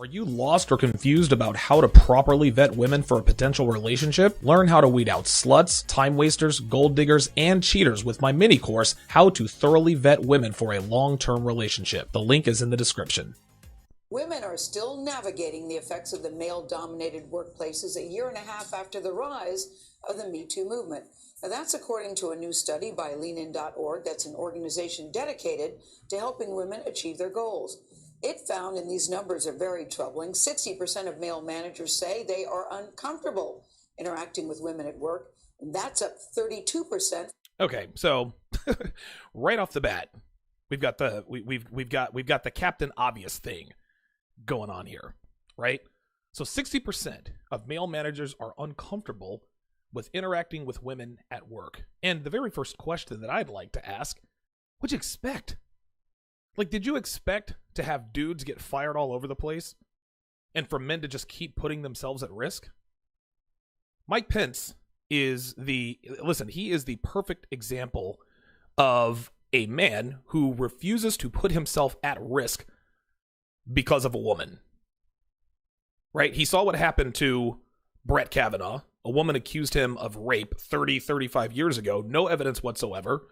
Are you lost or confused about how to properly vet women for a potential relationship? Learn how to weed out sluts, time wasters, gold diggers, and cheaters with my mini course, How to Thoroughly Vet Women for a Long-Term Relationship. The link is in the description. Women are still navigating the effects of the male-dominated workplaces a year and a half after the rise of the Me Too movement. Now, that's according to a new study by leanin.org. That's an organization dedicated to helping women achieve their goals. It found, and these numbers are very troubling, 60% of male managers say they are uncomfortable interacting with women at work, and that's up 32%. Okay, so right off the bat, we've got the Captain Obvious thing going on here, right? So 60% of male managers are uncomfortable with interacting with women at work. And the very first question that I'd like to ask, what'd you expect? Like, did you expect to have dudes get fired all over the place and for men to just keep putting themselves at risk? Mike Pence is he is the perfect example of a man who refuses to put himself at risk because of a woman. Right? He saw what happened to Brett Kavanaugh. A woman accused him of rape 35 years ago. No evidence whatsoever.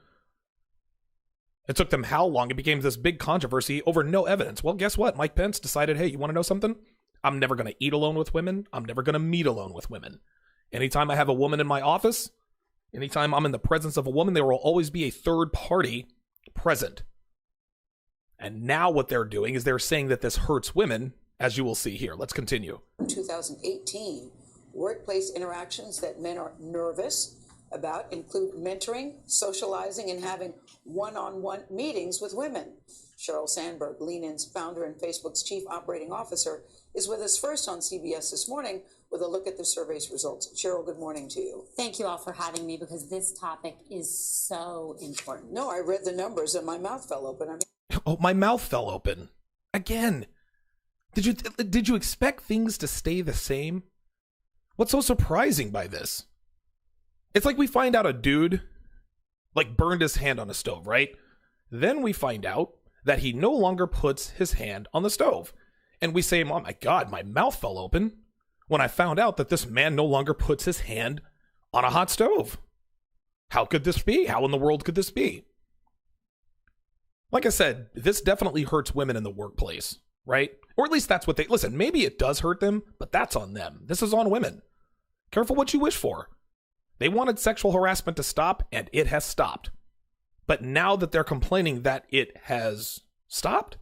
It took them how long? It became this big controversy over no evidence. Well, guess what? Mike Pence decided, hey, you want to know something? I'm never going to eat alone with women. I'm never going to meet alone with women. Anytime I have a woman in my office, anytime I'm in the presence of a woman, there will always be a third party present. And now what they're doing is they're saying that this hurts women, as you will see here. Let's continue. In 2018, workplace interactions that men are nervous about include mentoring, socializing, and having one-on-one meetings with women. Sheryl Sandberg, Lean-In's founder and Facebook's chief operating officer, is with us first on CBS this morning with a look at the survey's results. Sheryl, good morning to you. Thank you all for having me because this topic is so important. No, I read the numbers and my mouth fell open. Oh, my mouth fell open. Again. Did you expect things to stay the same? What's so surprising by this? It's like we find out a dude burned his hand on a stove, right? Then we find out that he no longer puts his hand on the stove. And we say, oh my God, my mouth fell open when I found out that this man no longer puts his hand on a hot stove. How could this be? How in the world could this be? Like I said, this definitely hurts women in the workplace, right? Or at least that's what listen, maybe it does hurt them, but that's on them. This is on women. Careful what you wish for. They wanted sexual harassment to stop, and it has stopped. But now that they're complaining that it has stopped,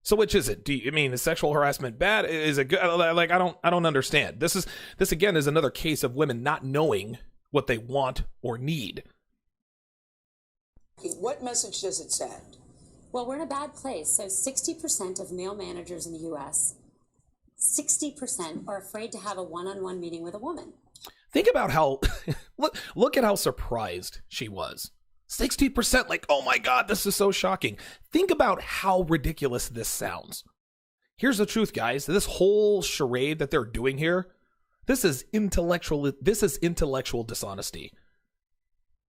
so which is it? Is sexual harassment bad? Is it good? Like, I don't understand. This again is another case of women not knowing what they want or need. What message does it send? Well, we're in a bad place. So 60% of male managers in the U.S., 60% are afraid to have a one-on-one meeting with a woman. Think about how, look at how surprised she was. 60%, like, oh my God, this is so shocking. Think about how ridiculous this sounds. Here's the truth, guys. This whole charade that they're doing here, this is intellectual dishonesty.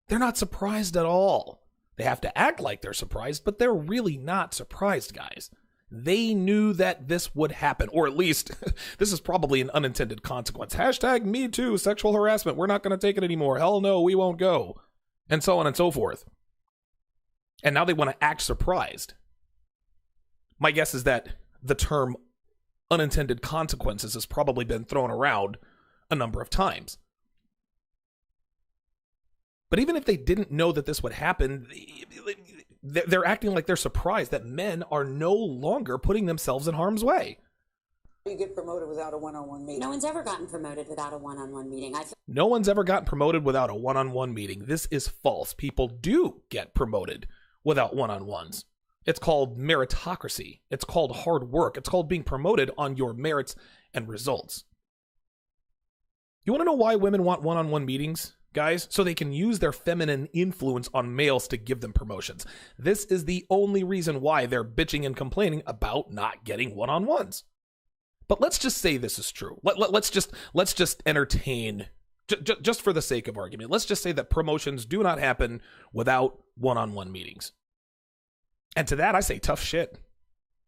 They're not surprised at all. They have to act like they're surprised, but they're really not surprised, guys. They knew that this would happen, or at least this is probably an unintended consequence. Hashtag me too, sexual harassment. We're not going to take it anymore. Hell no, we won't go. And so on and so forth. And now they want to act surprised. My guess is that the term unintended consequences has probably been thrown around a number of times. But even if they didn't know that this would happen, they're acting like they're surprised that men are no longer putting themselves in harm's way. You get promoted without a one-on-one meeting. No one's ever gotten promoted without a one-on-one meeting. No one's ever gotten promoted without a one-on-one meeting. This is false. People do get promoted without one-on-ones. It's called meritocracy. It's called hard work. It's called being promoted on your merits and results. You want to know why women want one-on-one meetings, guys? So they can use their feminine influence on males to give them promotions. This is the only reason why they're bitching and complaining about not getting one-on-ones. But let's just say this is true. Let's just entertain, just for the sake of argument, let's just say that promotions do not happen without one-on-one meetings. And to that, I say tough shit.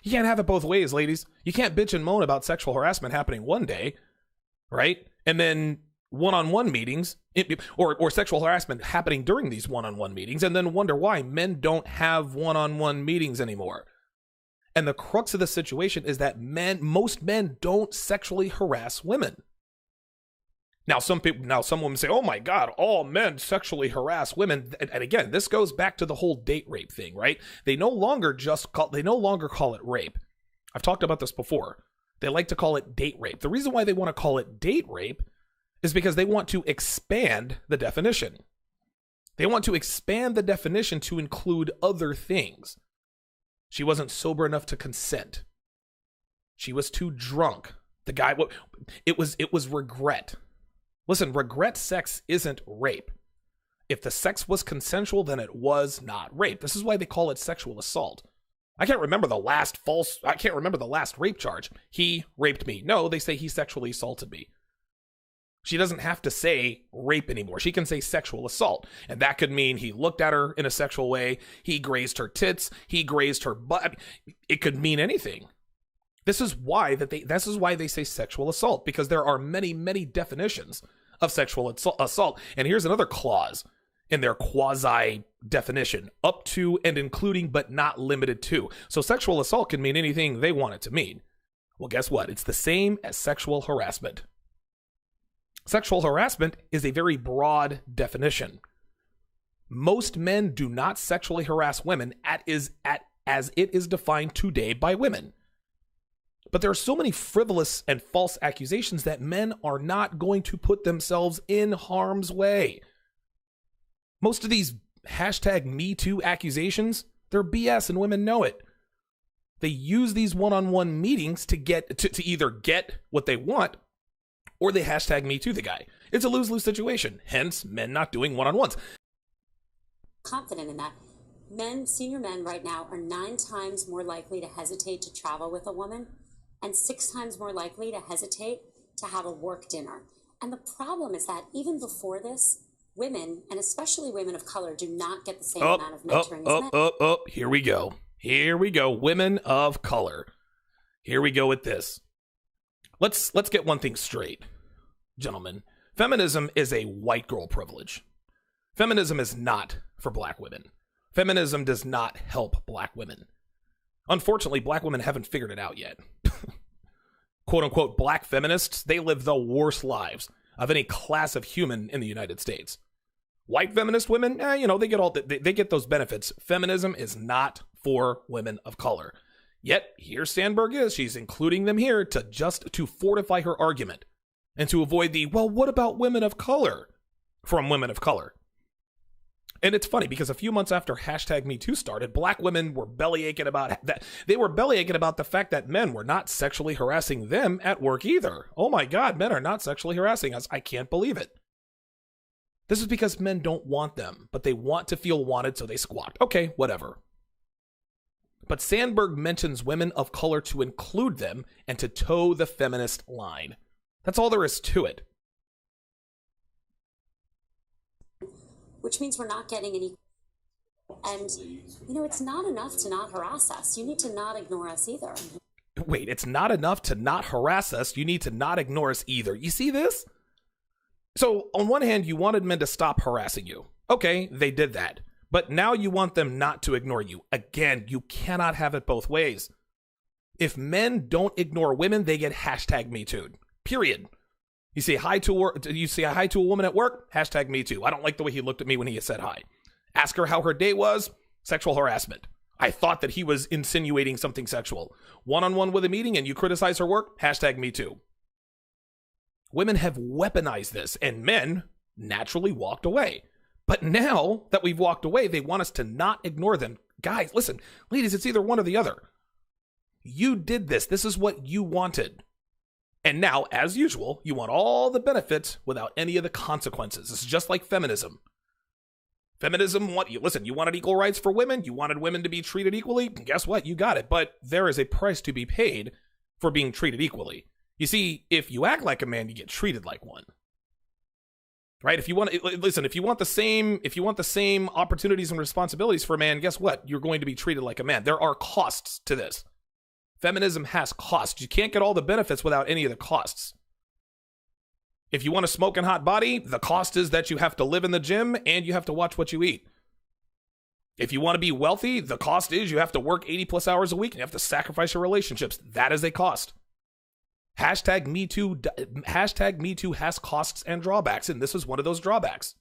You can't have it both ways, ladies. You can't bitch and moan about sexual harassment happening one day, right? And then one-on-one meetings, or sexual harassment happening during these one-on-one meetings, and then wonder why men don't have one-on-one meetings anymore. And the crux of the situation is that most men don't sexually harass women. Now, some women say, "Oh my God, all men sexually harass women." And again, this goes back to the whole date rape thing, right? They no longer call it rape. I've talked about this before. They like to call it date rape. The reason why they want to call it date rape is because they want to expand the definition. They want to expand the definition to include other things. She wasn't sober enough to consent. She was too drunk. It was regret. Listen, regret sex isn't rape. If the sex was consensual, then it was not rape. This is why they call it sexual assault. I can't remember the last rape charge. He raped me. No, they say he sexually assaulted me. She doesn't have to say rape anymore. She can say sexual assault. And that could mean he looked at her in a sexual way. He grazed her tits. He grazed her butt. It could mean anything. This is why they say sexual assault, because there are many, many definitions of sexual assault. And here's another clause in their quasi definition: up to and including but not limited to. So sexual assault can mean anything they want it to mean. Well, guess what? It's the same as sexual harassment. Sexual harassment is a very broad definition. Most men do not sexually harass women as it is defined today by women. But there are so many frivolous and false accusations that men are not going to put themselves in harm's way. Most of these #MeToo accusations, they're BS and women know it. They use these one-on-one meetings to either get what they want, or they #MeToo the guy. It's a lose-lose situation, hence men not doing one-on-ones. Confident in that. Senior men right now are 9 times more likely to hesitate to travel with a woman, and 6 times more likely to hesitate to have a work dinner. And the problem is that even before this, women, and especially women of color, do not get the same amount of mentoring as men. Here we go. Women of color. Here we go with this. Let's get one thing straight, gentlemen. Feminism is a white girl privilege. Feminism is not for black women. Feminism does not help black women. Unfortunately, black women haven't figured it out yet. Quote unquote black feminists, they live the worst lives of any class of human in the United States. White feminist women, they get those benefits. Feminism is not for women of color. Yet here Sandberg is. She's including them here to fortify her argument and to avoid the, well, what about women of color from women of color? And it's funny because a few months after #MeToo started, black women were bellyaching about that. They were bellyaching about the fact that men were not sexually harassing them at work either. Oh my God, men are not sexually harassing us. I can't believe it. This is because men don't want them, but they want to feel wanted, so they squawk. Okay, whatever. But Sandberg mentions women of color to include them and to toe the feminist line. That's all there is to it. Which means we're not getting any. And, it's not enough to not harass us. You need to not ignore us either. Wait, it's not enough to not harass us. You need to not ignore us either. You see this? So, on one hand, you wanted men to stop harassing you. Okay, they did that. But now you want them not to ignore you. Again, you cannot have it both ways. If men don't ignore women, they get #MeToo'd. Period. You say hi to a woman at work, #MeToo. I don't like the way he looked at me when he said hi. Ask her how her day was, sexual harassment. I thought that he was insinuating something sexual. One-on-one with a meeting and you criticize her work, #MeToo. Women have weaponized this and men naturally walked away. But now that we've walked away, they want us to not ignore them. Guys, listen, ladies, it's either one or the other. You did this. This is what you wanted. And now, as usual, you want all the benefits without any of the consequences. It's just like feminism. Feminism, you wanted equal rights for women. You wanted women to be treated equally. Guess what? You got it. But there is a price to be paid for being treated equally. You see, if you act like a man, you get treated like one. Right? If you want the same opportunities and responsibilities for a man, guess what? You're going to be treated like a man. There are costs to this. Feminism has costs. You can't get all the benefits without any of the costs. If you want a smoking hot body, the cost is that you have to live in the gym and you have to watch what you eat. If you want to be wealthy, the cost is you have to work 80 plus hours a week and you have to sacrifice your relationships. That is a cost. Hashtag Me Too has costs and drawbacks, and this is one of those drawbacks.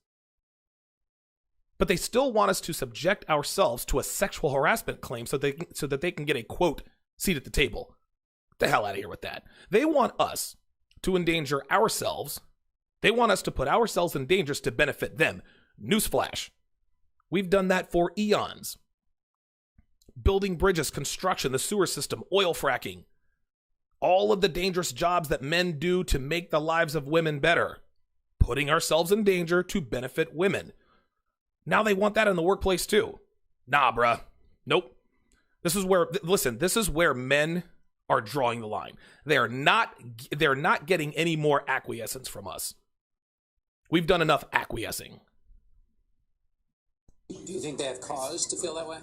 But they still want us to subject ourselves to a sexual harassment claim so that they can get a, quote, seat at the table. Get the hell out of here with that. They want us to endanger ourselves. They want us to put ourselves in dangers to benefit them. Newsflash. We've done that for eons. Building bridges, construction, the sewer system, oil fracking. All of the dangerous jobs that men do to make the lives of women better. Putting ourselves in danger to benefit women. Now they want that in the workplace too. Nah, bruh. Nope. This is where men are drawing the line. They're not getting any more acquiescence from us. We've done enough acquiescing. Do you think they have cause to feel that way?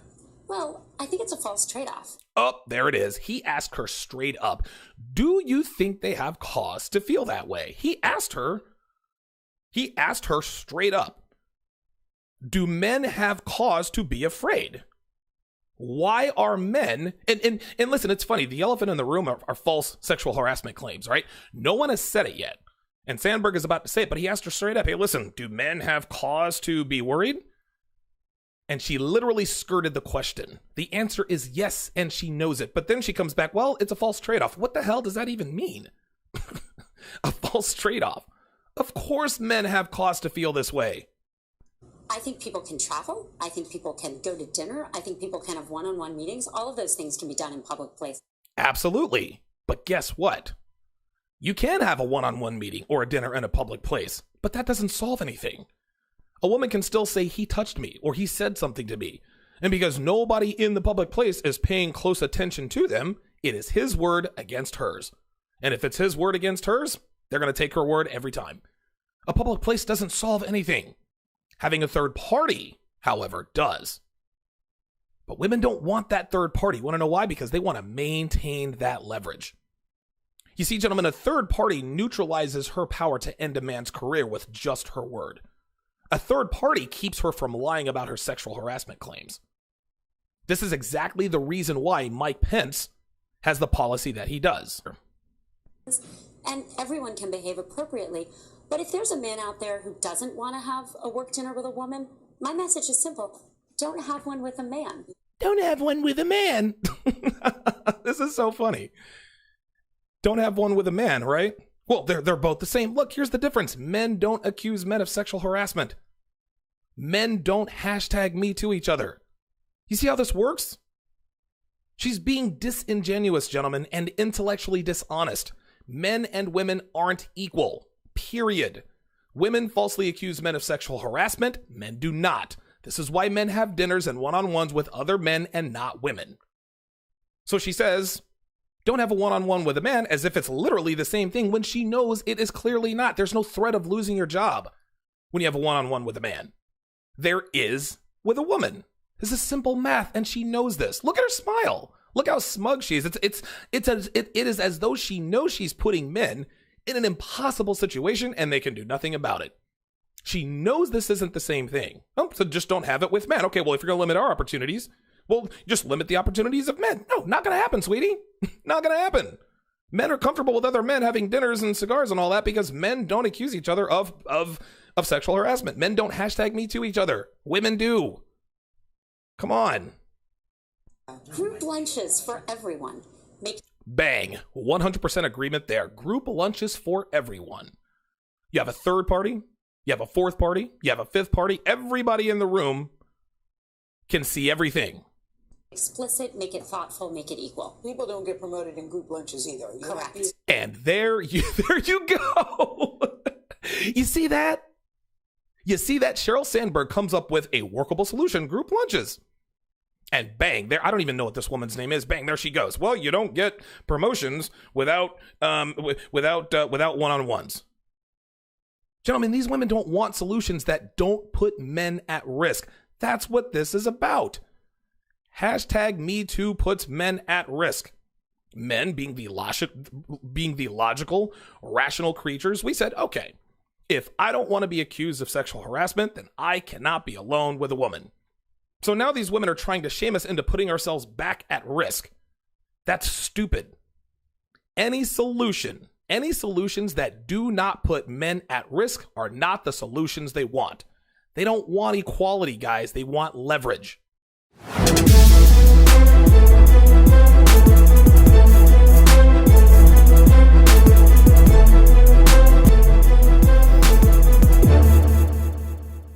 Well, I think it's a false trade-off. Oh, there it is. He asked her straight up, do you think they have cause to feel that way? He asked her straight up. Do men have cause to be afraid? Why are men, and listen, it's funny, the elephant in the room are false sexual harassment claims, right? No one has said it yet. And Sandberg is about to say it, but he asked her straight up, hey, listen, do men have cause to be worried? And she literally skirted the question. The answer is yes, and she knows it. But then she comes back, well, it's a false trade-off. What the hell does that even mean? A false trade-off. Of course men have cause to feel this way. I think people can travel. I think people can go to dinner. I think people can have one-on-one meetings. All of those things can be done in public places. Absolutely. But guess what? You can have a one-on-one meeting or a dinner in a public place, but that doesn't solve anything. A woman can still say, he touched me, or he said something to me. And because nobody in the public place is paying close attention to them, it is his word against hers. And if it's his word against hers, they're going to take her word every time. A public place doesn't solve anything. Having a third party, however, does. But women don't want that third party. Want to know why? Because they want to maintain that leverage. You see, gentlemen, a third party neutralizes her power to end a man's career with just her word. A third party keeps her from lying about her sexual harassment claims. This is exactly the reason why Mike Pence has the policy that he does. And everyone can behave appropriately. But if there's a man out there who doesn't want to have a work dinner with a woman, my message is simple. Don't have one with a man. Don't have one with a man. This is so funny. Don't have one with a man, right? Well, they're both the same. Look, here's the difference. Men don't accuse men of sexual harassment. Men don't hashtag me to each other. You see how this works? She's being disingenuous, gentlemen, and intellectually dishonest. Men and women aren't equal. Period. Women falsely accuse men of sexual harassment. Men do not. This is why men have dinners and one-on-ones with other men and not women. So she says, don't have a one-on-one with a man as if it's literally the same thing when she knows it is clearly not. There's no threat of losing your job when you have a one-on-one with a man. There is with a woman. This is simple math, and she knows this. Look at her smile. Look how smug she is. It is as though she knows she's putting men in an impossible situation and they can do nothing about it. She knows this isn't the same thing. Oh, so just don't have it with men. Okay, well, if you're going to limit our opportunities, well, just limit the opportunities of men. No, not going to happen, sweetie. Not going to happen. Men are comfortable with other men having dinners and cigars and all that because men don't accuse each other of sexual harassment. Men don't hashtag me to each other. Women do. Come on. Group lunches for everyone. Bang. 100% agreement there. Group lunches for everyone. You have a third party. You have a fourth party. You have a fifth party. Everybody in the room can see everything. Explicit, make it thoughtful, make it equal. People don't get promoted in group lunches either. Correct. And there you go. You see that? You see that? Sheryl Sandberg comes up with a workable solution, group lunches. And bang, there, I don't even know what this woman's name is. Bang, there she goes. Well, you don't get promotions without one-on-ones. Gentlemen, these women don't want solutions that don't put men at risk. That's what this is about. Hashtag Me Too puts men at risk. Men being the logical, rational creatures, we said, okay, if I don't want to be accused of sexual harassment, then I cannot be alone with a woman. So now these women are trying to shame us into putting ourselves back at risk. That's stupid. Any solutions that do not put men at risk are not the solutions they want. They don't want equality, guys. They want leverage.